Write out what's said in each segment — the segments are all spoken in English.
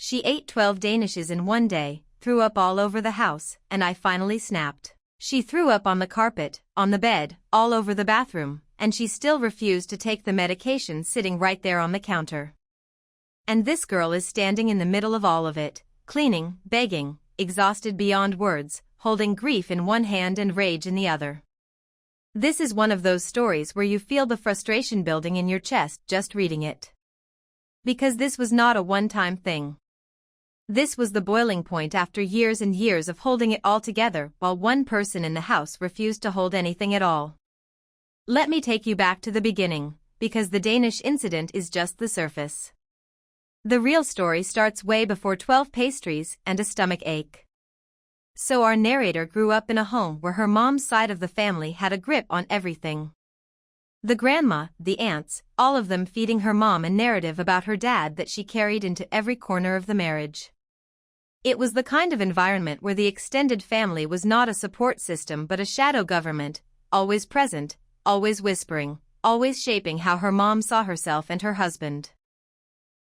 She ate 12 Danishes in one day, threw up all over the house, and I finally snapped. She threw up on the carpet, on the bed, all over the bathroom, and she still refused to take the medication sitting right there on the counter. And this girl is standing in the middle of all of it, cleaning, begging, exhausted beyond words, holding grief in one hand and rage in the other. This is one of those stories where you feel the frustration building in your chest just reading it. Because this was not a one-time thing. This was the boiling point after years and years of holding it all together while one person in the house refused to hold anything at all. Let me take you back to the beginning, because the Danish incident is just the surface. The real story starts way before 12 pastries and a stomach ache. So our narrator grew up in a home where her mom's side of the family had a grip on everything. The grandma, the aunts, all of them feeding her mom a narrative about her dad that she carried into every corner of the marriage. It was the kind of environment where the extended family was not a support system but a shadow government, always present, always whispering, always shaping how her mom saw herself and her husband.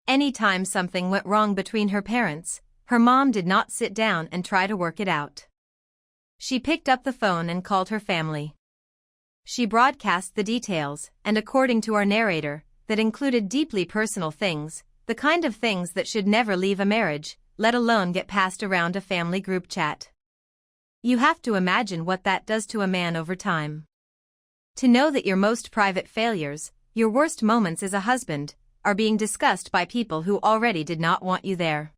Anytime something went wrong between her parents, her mom did not sit down and try to work it out. She picked up the phone and called her family. She broadcast the details, and according to our narrator, that included deeply personal things, the kind of things that should never leave a marriage, let alone get passed around a family group chat. You have to imagine what that does to a man over time. To know that your most private failures, your worst moments as a husband, are being discussed by people who already did not want you there.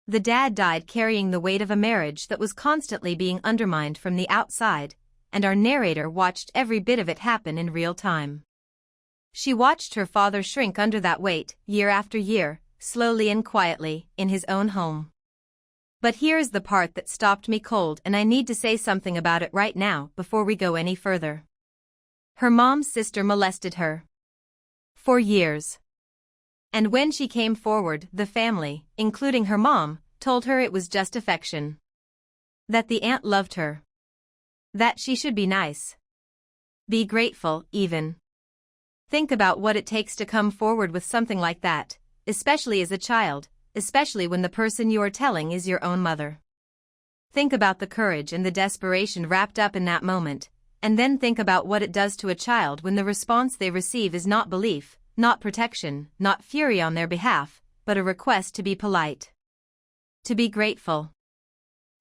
The dad died carrying the weight of a marriage that was constantly being undermined from the outside, and our narrator watched every bit of it happen in real time. She watched her father shrink under that weight, year after year, slowly and quietly, in his own home. But here's the part that stopped me cold, and I need to say something about it right now before we go any further. Her mom's sister molested her. For years. And when she came forward, the family, including her mom, told her it was just affection. That the aunt loved her. That she should be nice. Be grateful, even. Think about what it takes to come forward with something like that, especially as a child, especially when the person you are telling is your own mother. Think about the courage and the desperation wrapped up in that moment, and then think about what it does to a child when the response they receive is not belief, not protection, not fury on their behalf, but a request to be polite. To be grateful.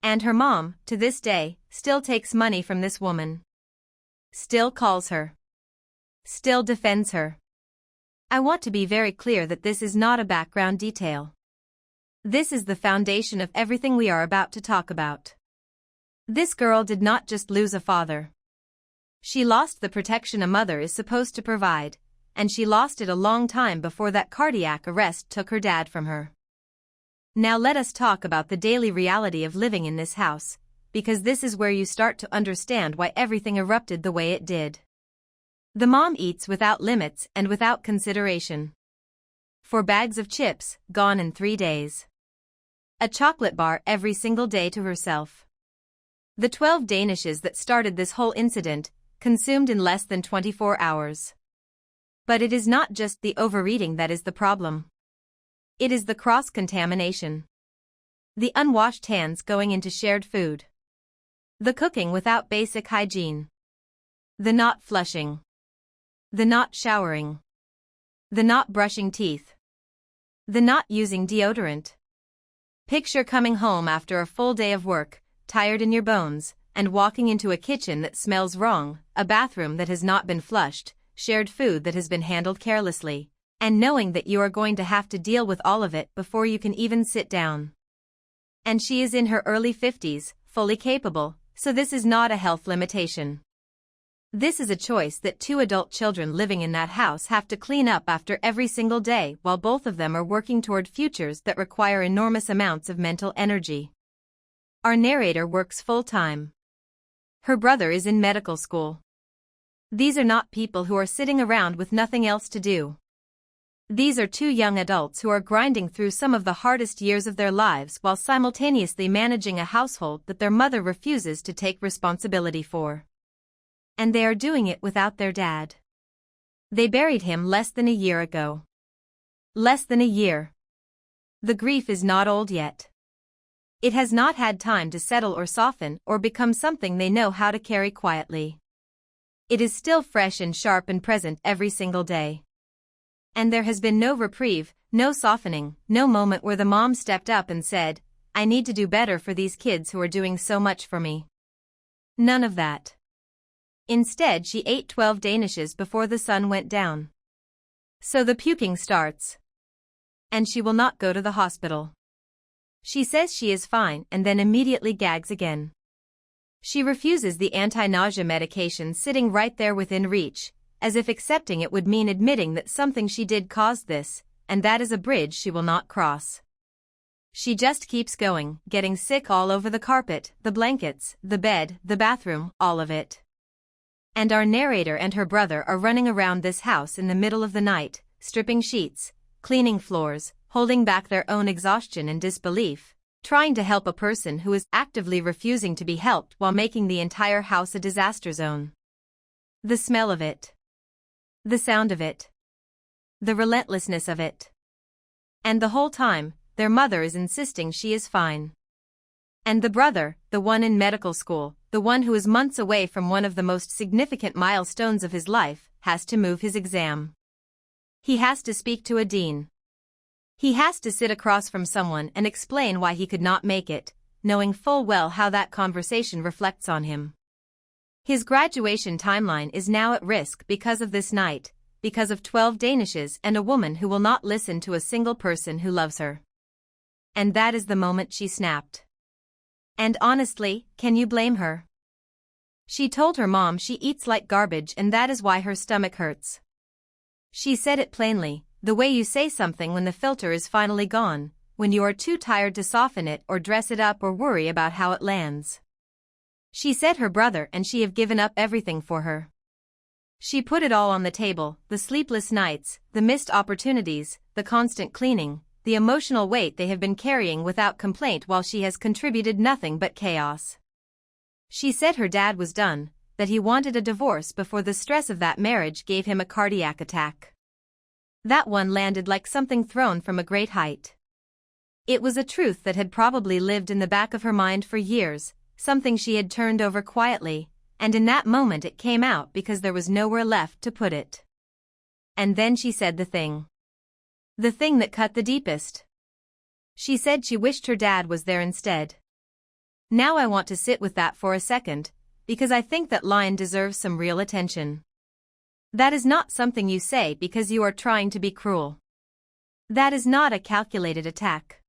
And her mom, to this day, still takes money from this woman. Still calls her. Still defends her. I want to be very clear that this is not a background detail. This is the foundation of everything we are about to talk about. This girl did not just lose a father. She lost the protection a mother is supposed to provide, and she lost it a long time before that cardiac arrest took her dad from her. Now let us talk about the daily reality of living in this house, because this is where you start to understand why everything erupted the way it did. The mom eats without limits and without consideration. 4 bags of chips, gone in 3 days. A chocolate bar every single day to herself. The 12 Danishes that started this whole incident, consumed in less than 24 hours. But it is not just the overeating that is the problem. It is the cross-contamination. The unwashed hands going into shared food. The cooking without basic hygiene. The not flushing. The not showering. The not brushing teeth. The not using deodorant. Picture coming home after a full day of work, tired in your bones, and walking into a kitchen that smells wrong, a bathroom that has not been flushed, shared food that has been handled carelessly, and knowing that you are going to have to deal with all of it before you can even sit down. And she is in her early 50s, fully capable, so this is not a health limitation. This is a choice that 2 adult children living in that house have to clean up after every single day while both of them are working toward futures that require enormous amounts of mental energy. Our narrator works full-time. Her brother is in medical school. These are not people who are sitting around with nothing else to do. These are 2 young adults who are grinding through some of the hardest years of their lives while simultaneously managing a household that their mother refuses to take responsibility for. And they are doing it without their dad. They buried him less than a year ago. Less than a year. The grief is not old yet. It has not had time to settle or soften or become something they know how to carry quietly. It is still fresh and sharp and present every single day. And there has been no reprieve, no softening, no moment where the mom stepped up and said, "I need to do better for these kids who are doing so much for me." None of that. Instead, she ate 12 Danishes before the sun went down. So the puking starts. And she will not go to the hospital. She says she is fine and then immediately gags again. She refuses the anti-nausea medication sitting right there within reach, as if accepting it would mean admitting that something she did caused this, and that is a bridge she will not cross. She just keeps going, getting sick all over the carpet, the blankets, the bed, the bathroom, all of it. And our narrator and her brother are running around this house in the middle of the night, stripping sheets, cleaning floors, holding back their own exhaustion and disbelief, trying to help a person who is actively refusing to be helped while making the entire house a disaster zone. The smell of it. The sound of it. The relentlessness of it. And the whole time, their mother is insisting she is fine. And the brother, the one in medical school, the one who is months away from one of the most significant milestones of his life, has to move his exam. He has to speak to a dean. He has to sit across from someone and explain why he could not make it, knowing full well how that conversation reflects on him. His graduation timeline is now at risk because of this night, because of 12 Danishes and a woman who will not listen to a single person who loves her. And that is the moment she snapped. And honestly, can you blame her? She told her mom she eats like garbage and that is why her stomach hurts. She said it plainly, the way you say something when the filter is finally gone, when you are too tired to soften it or dress it up or worry about how it lands. She said her brother and she have given up everything for her. She put it all on the table, the sleepless nights, the missed opportunities, the constant cleaning, the emotional weight they have been carrying without complaint while she has contributed nothing but chaos. She said her dad was done, that he wanted a divorce before the stress of that marriage gave him a cardiac attack. That one landed like something thrown from a great height. It was a truth that had probably lived in the back of her mind for years, something she had turned over quietly, and in that moment it came out because there was nowhere left to put it. And then she said the thing. The thing that cut the deepest. She said she wished her dad was there instead. Now I want to sit with that for a second, because I think that line deserves some real attention. That is not something you say because you are trying to be cruel. That is not a calculated attack.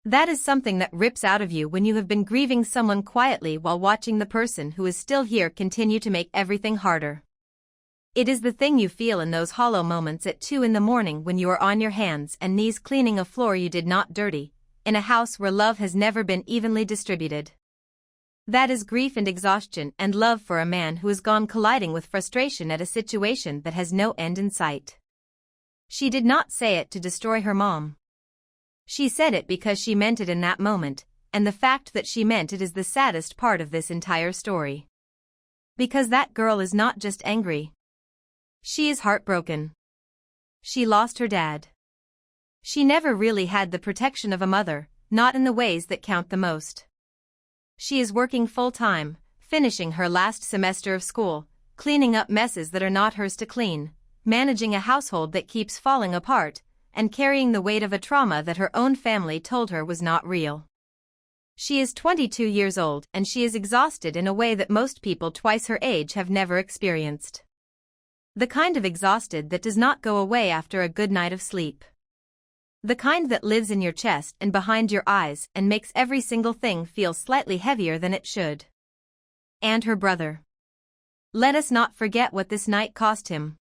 That is something that rips out of you when you have been grieving someone quietly while watching the person who is still here continue to make everything harder. It is the thing you feel in those hollow moments at 2 in the morning when you are on your hands and knees cleaning a floor you did not dirty, in a house where love has never been evenly distributed. That is grief and exhaustion and love for a man who has gone colliding with frustration at a situation that has no end in sight. She did not say it to destroy her mom. She said it because she meant it in that moment, and the fact that she meant it is the saddest part of this entire story. Because that girl is not just angry. She is heartbroken. She lost her dad. She never really had the protection of a mother, not in the ways that count the most. She is working full-time, finishing her last semester of school, cleaning up messes that are not hers to clean, managing a household that keeps falling apart, and carrying the weight of a trauma that her own family told her was not real. She is 22 years old and she is exhausted in a way that most people twice her age have never experienced. The kind of exhausted that does not go away after a good night of sleep. The kind that lives in your chest and behind your eyes and makes every single thing feel slightly heavier than it should. And her brother. Let us not forget what this night cost him.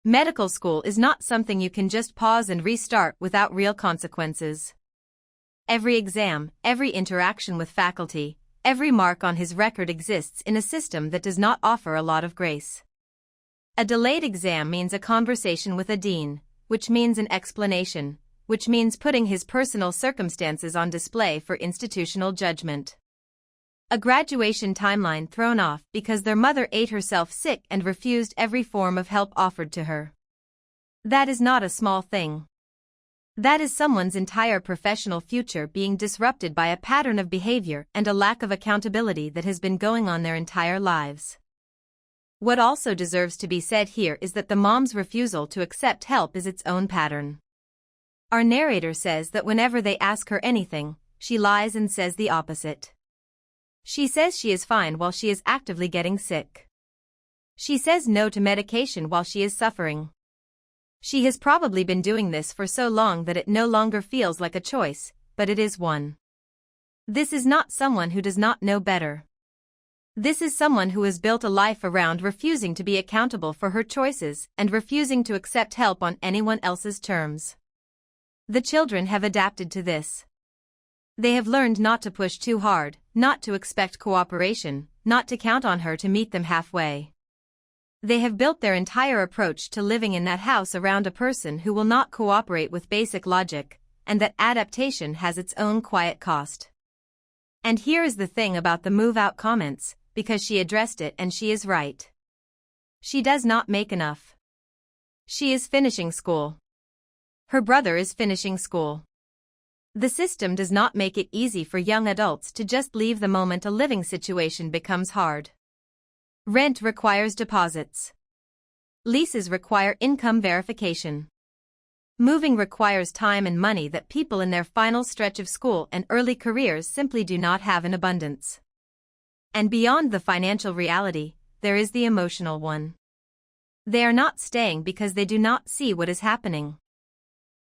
Medical school is not something you can just pause and restart without real consequences. Every exam, every interaction with faculty, every mark on his record exists in a system that does not offer a lot of grace. A delayed exam means a conversation with a dean, which means an explanation, which means putting his personal circumstances on display for institutional judgment. A graduation timeline thrown off because their mother ate herself sick and refused every form of help offered to her. That is not a small thing. That is someone's entire professional future being disrupted by a pattern of behavior and a lack of accountability that has been going on their entire lives. What also deserves to be said here is that the mom's refusal to accept help is its own pattern. Our narrator says that whenever they ask her anything, she lies and says the opposite. She says she is fine while she is actively getting sick. She says no to medication while she is suffering. She has probably been doing this for so long that it no longer feels like a choice, but it is one. This is not someone who does not know better. This is someone who has built a life around refusing to be accountable for her choices and refusing to accept help on anyone else's terms. The children have adapted to this. They have learned not to push too hard, not to expect cooperation, not to count on her to meet them halfway. They have built their entire approach to living in that house around a person who will not cooperate with basic logic, and that adaptation has its own quiet cost. And here is the thing about the move-out comments, because she addressed it and she is right. She does not make enough. She is finishing school. Her brother is finishing school. The system does not make it easy for young adults to just leave the moment a living situation becomes hard. Rent requires deposits. Leases require income verification. Moving requires time and money that people in their final stretch of school and early careers simply do not have in abundance. And beyond the financial reality, there is the emotional one. They are not staying because they do not see what is happening.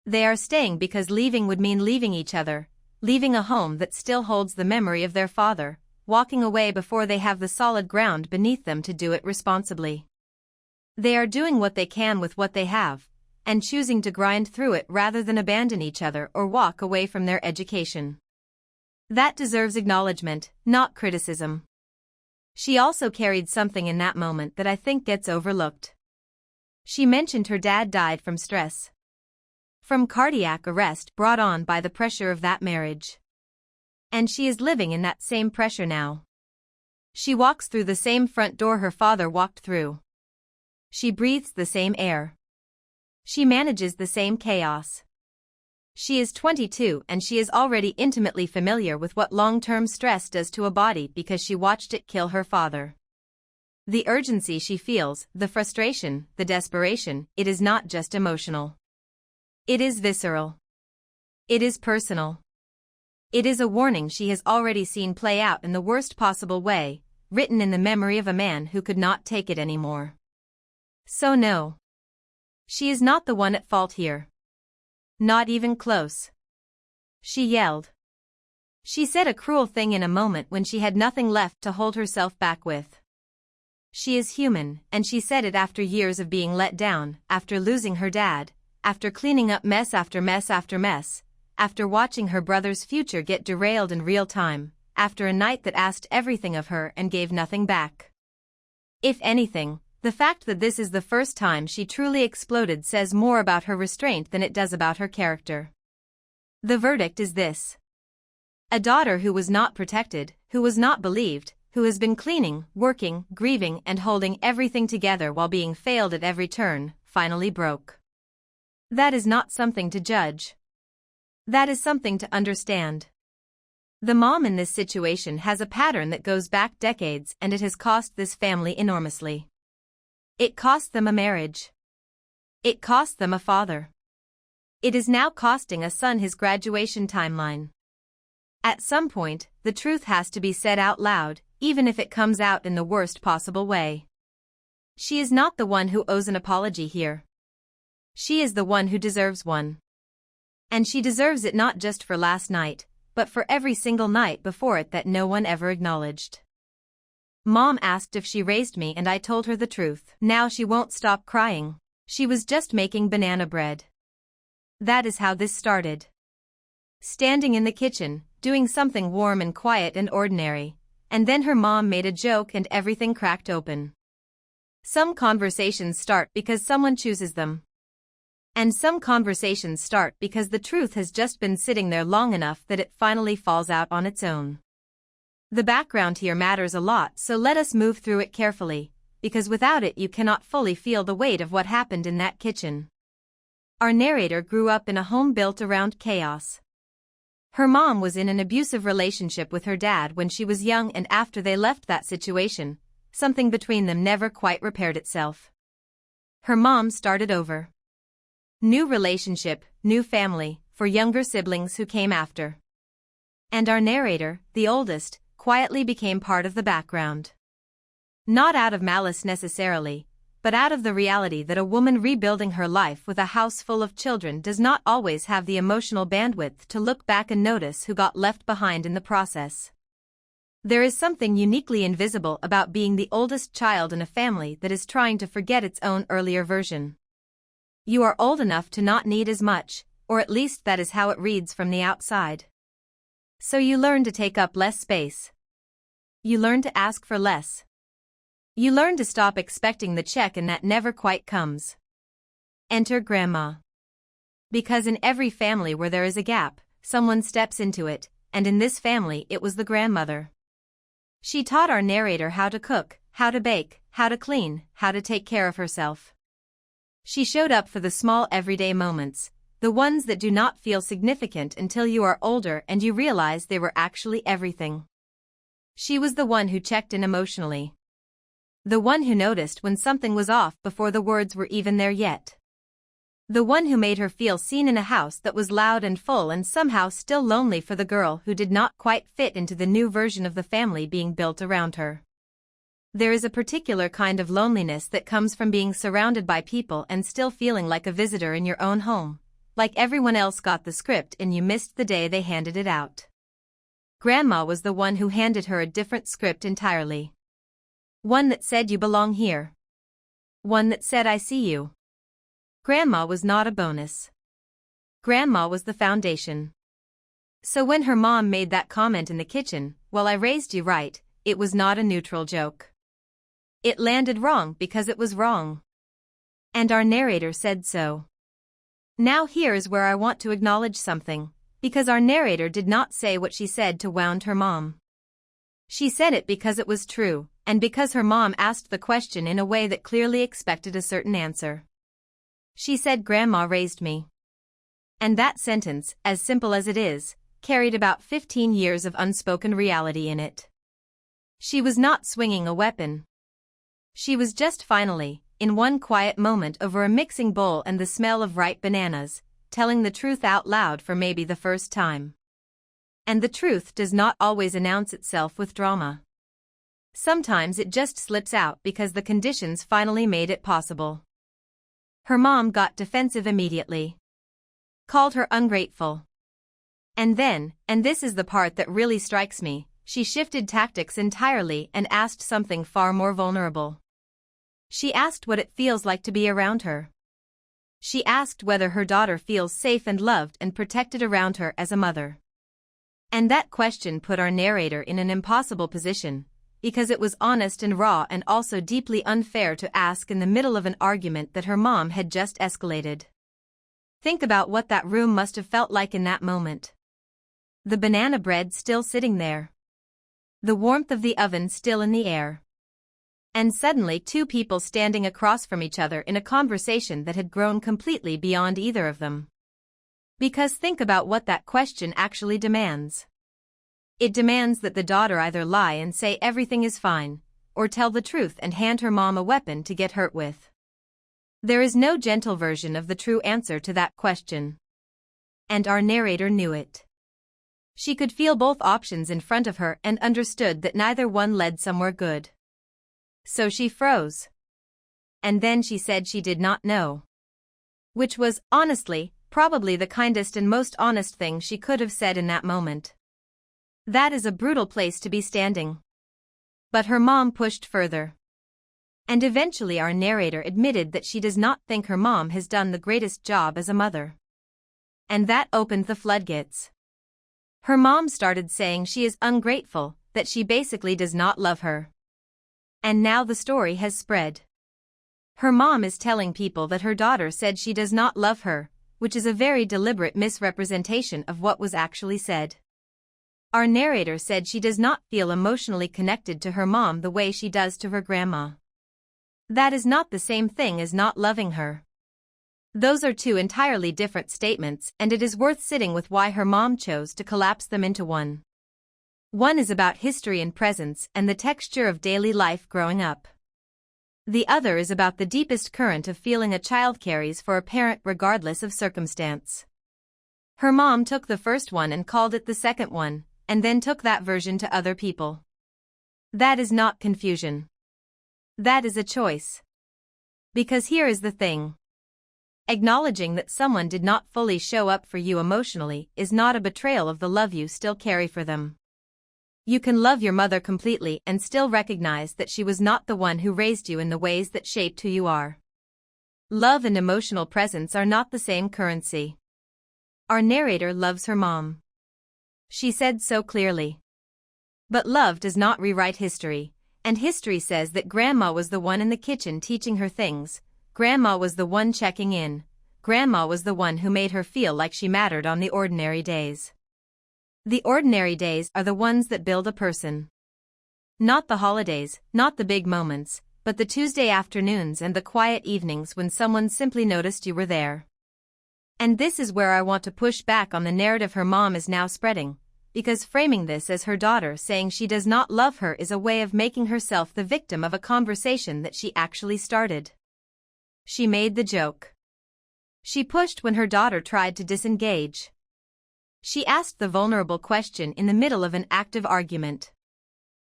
They are staying because leaving would mean leaving each other, leaving a home that still holds the memory of their father, walking away before they have the solid ground beneath them to do it responsibly. They are doing what they can with what they have, and choosing to grind through it rather than abandon each other or walk away from their education. That deserves acknowledgement, not criticism. She also carried something in that moment that I think gets overlooked. She mentioned her dad died from stress. From cardiac arrest brought on by the pressure of that marriage. And she is living in that same pressure now. She walks through the same front door her father walked through. She breathes the same air. She manages the same chaos. She is 22 and she is already intimately familiar with what long-term stress does to a body because she watched it kill her father. The urgency she feels, the frustration, the desperation, it is not just emotional. It is visceral. It is personal. It is a warning she has already seen play out in the worst possible way, written in the memory of a man who could not take it anymore. So no. She is not the one at fault here. Not even close. She yelled. She said a cruel thing in a moment when she had nothing left to hold herself back with. She is human, and she said it after years of being let down, after losing her dad, after cleaning up mess after mess after mess, after watching her brother's future get derailed in real time, after a night that asked everything of her and gave nothing back. If anything, the fact that this is the first time she truly exploded says more about her restraint than it does about her character. The verdict is this. A daughter who was not protected, who was not believed, who has been cleaning, working, grieving and holding everything together while being failed at every turn, finally broke. That is not something to judge. That is something to understand. The mom in this situation has a pattern that goes back decades and it has cost this family enormously. It cost them a marriage. It cost them a father. It is now costing a son his graduation timeline. At some point, the truth has to be said out loud, even if it comes out in the worst possible way. She is not the one who owes an apology here. She is the one who deserves one. And she deserves it not just for last night, but for every single night before it that no one ever acknowledged. Mom asked if she raised me and I told her the truth. Now she won't stop crying. She was just making banana bread. That is how this started. Standing in the kitchen, doing something warm and quiet and ordinary, and then her mom made a joke and everything cracked open. Some conversations start because someone chooses them. And some conversations start because the truth has just been sitting there long enough that it finally falls out on its own. The background here matters a lot, so let us move through it carefully, because without it you cannot fully feel the weight of what happened in that kitchen. Our narrator grew up in a home built around chaos. Her mom was in an abusive relationship with her dad when she was young, and after they left that situation, something between them never quite repaired itself. Her mom started over. New relationship, new family, for younger siblings who came after. And our narrator, the oldest, quietly became part of the background. Not out of malice necessarily, but out of the reality that a woman rebuilding her life with a house full of children does not always have the emotional bandwidth to look back and notice who got left behind in the process. There is something uniquely invisible about being the oldest child in a family that is trying to forget its own earlier version. You are old enough to not need as much, or at least that is how it reads from the outside. So you learn to take up less space. You learn to ask for less. You learn to stop expecting the check, and that never quite comes. Enter Grandma. Because in every family where there is a gap, someone steps into it, and in this family it was the grandmother. She taught our narrator how to cook, how to bake, how to clean, how to take care of herself. She showed up for the small everyday moments, the ones that do not feel significant until you are older and you realize they were actually everything. She was the one who checked in emotionally. The one who noticed when something was off before the words were even there yet. The one who made her feel seen in a house that was loud and full and somehow still lonely for the girl who did not quite fit into the new version of the family being built around her. There is a particular kind of loneliness that comes from being surrounded by people and still feeling like a visitor in your own home, like everyone else got the script and you missed the day they handed it out. Grandma was the one who handed her a different script entirely. One that said you belong here. One that said I see you. Grandma was not a bonus. Grandma was the foundation. So when her mom made that comment in the kitchen, "Well, I raised you right," it was not a neutral joke. It landed wrong because it was wrong. And our narrator said so. Now here is where I want to acknowledge something, because our narrator did not say what she said to wound her mom. She said it because it was true, and because her mom asked the question in a way that clearly expected a certain answer. She said, "Grandma raised me." And that sentence, as simple as it is, carried about 15 years of unspoken reality in it. She was not swinging a weapon. She was just finally, in one quiet moment over a mixing bowl and the smell of ripe bananas, telling the truth out loud for maybe the first time. And the truth does not always announce itself with drama. Sometimes it just slips out because the conditions finally made it possible. Her mom got defensive immediately. Called her ungrateful. And then, and this is the part that really strikes me, she shifted tactics entirely and asked something far more vulnerable. She asked what it feels like to be around her. She asked whether her daughter feels safe and loved and protected around her as a mother. And that question put our narrator in an impossible position, because it was honest and raw and also deeply unfair to ask in the middle of an argument that her mom had just escalated. Think about what that room must have felt like in that moment. The banana bread still sitting there. The warmth of the oven still in the air. And suddenly two people standing across from each other in a conversation that had grown completely beyond either of them. Because think about what that question actually demands. It demands that the daughter either lie and say everything is fine, or tell the truth and hand her mom a weapon to get hurt with. There is no gentle version of the true answer to that question. And our narrator knew it. She could feel both options in front of her and understood that neither one led somewhere good. So she froze. And then she said she did not know. Which was, honestly, probably the kindest and most honest thing she could have said in that moment. That is a brutal place to be standing. But her mom pushed further. And eventually our narrator admitted that she does not think her mom has done the greatest job as a mother. And that opened the floodgates. Her mom started saying she is ungrateful, that she basically does not love her. And now the story has spread. Her mom is telling people that her daughter said she does not love her, which is a very deliberate misrepresentation of what was actually said. Our narrator said she does not feel emotionally connected to her mom the way she does to her grandma. That is not the same thing as not loving her. Those are two entirely different statements, and it is worth sitting with why her mom chose to collapse them into one. One is about history and presence and the texture of daily life growing up. The other is about the deepest current of feeling a child carries for a parent regardless of circumstance. Her mom took the first one and called it the second one, and then took that version to other people. That is not confusion. That is a choice. Because here is the thing. Acknowledging that someone did not fully show up for you emotionally is not a betrayal of the love you still carry for them. You can love your mother completely and still recognize that she was not the one who raised you in the ways that shaped who you are. Love and emotional presence are not the same currency. Our narrator loves her mom. She said so clearly. But love does not rewrite history, and history says that Grandma was the one in the kitchen teaching her things. Grandma was the one checking in. Grandma was the one who made her feel like she mattered on the ordinary days. The ordinary days are the ones that build a person. Not the holidays, not the big moments, but the Tuesday afternoons and the quiet evenings when someone simply noticed you were there. And this is where I want to push back on the narrative her mom is now spreading, because framing this as her daughter saying she does not love her is a way of making herself the victim of a conversation that she actually started. She made the joke. She pushed when her daughter tried to disengage. She asked the vulnerable question in the middle of an active argument.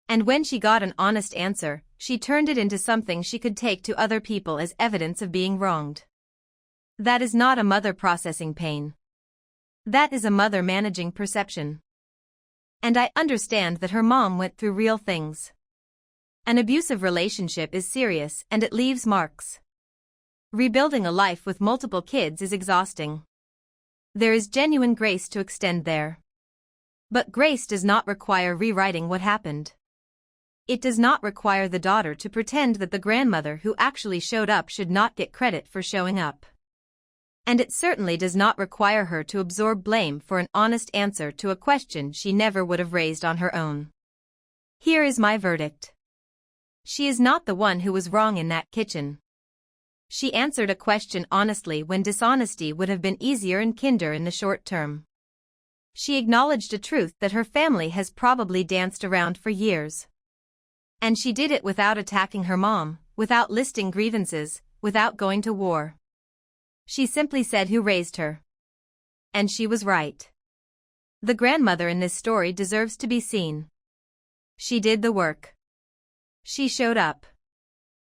And when she got an honest answer, she turned it into something she could take to other people as evidence of being wronged. That is not a mother processing pain. That is a mother managing perception. And I understand that her mom went through real things. An abusive relationship is serious and it leaves marks. Rebuilding a life with multiple kids is exhausting. There is genuine grace to extend there. But grace does not require rewriting what happened. It does not require the daughter to pretend that the grandmother who actually showed up should not get credit for showing up. And it certainly does not require her to absorb blame for an honest answer to a question she never would have raised on her own. Here is my verdict. She is not the one who was wrong in that kitchen. She answered a question honestly when dishonesty would have been easier and kinder in the short term. She acknowledged a truth that her family has probably danced around for years. And she did it without attacking her mom, without listing grievances, without going to war. She simply said who raised her. And she was right. The grandmother in this story deserves to be seen. She did the work. She showed up.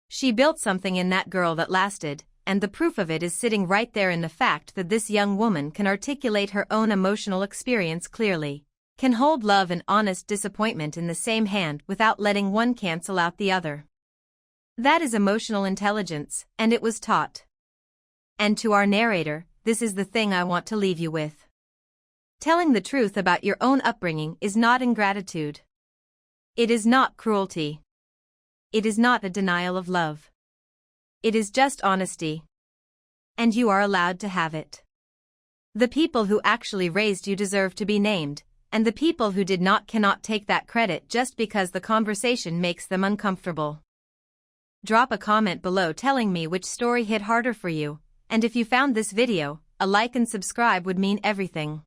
She built something in that girl that lasted, and the proof of it is sitting right there in the fact that this young woman can articulate her own emotional experience clearly, can hold love and honest disappointment in the same hand without letting one cancel out the other. That is emotional intelligence, and it was taught. And to our narrator, this is the thing I want to leave you with. Telling the truth about your own upbringing is not ingratitude. It is not cruelty. It is not a denial of love. It is just honesty. And you are allowed to have it. The people who actually raised you deserve to be named, and the people who did not cannot take that credit just because the conversation makes them uncomfortable. Drop a comment below telling me which story hit harder for you, and if you found this video, a like and subscribe would mean everything.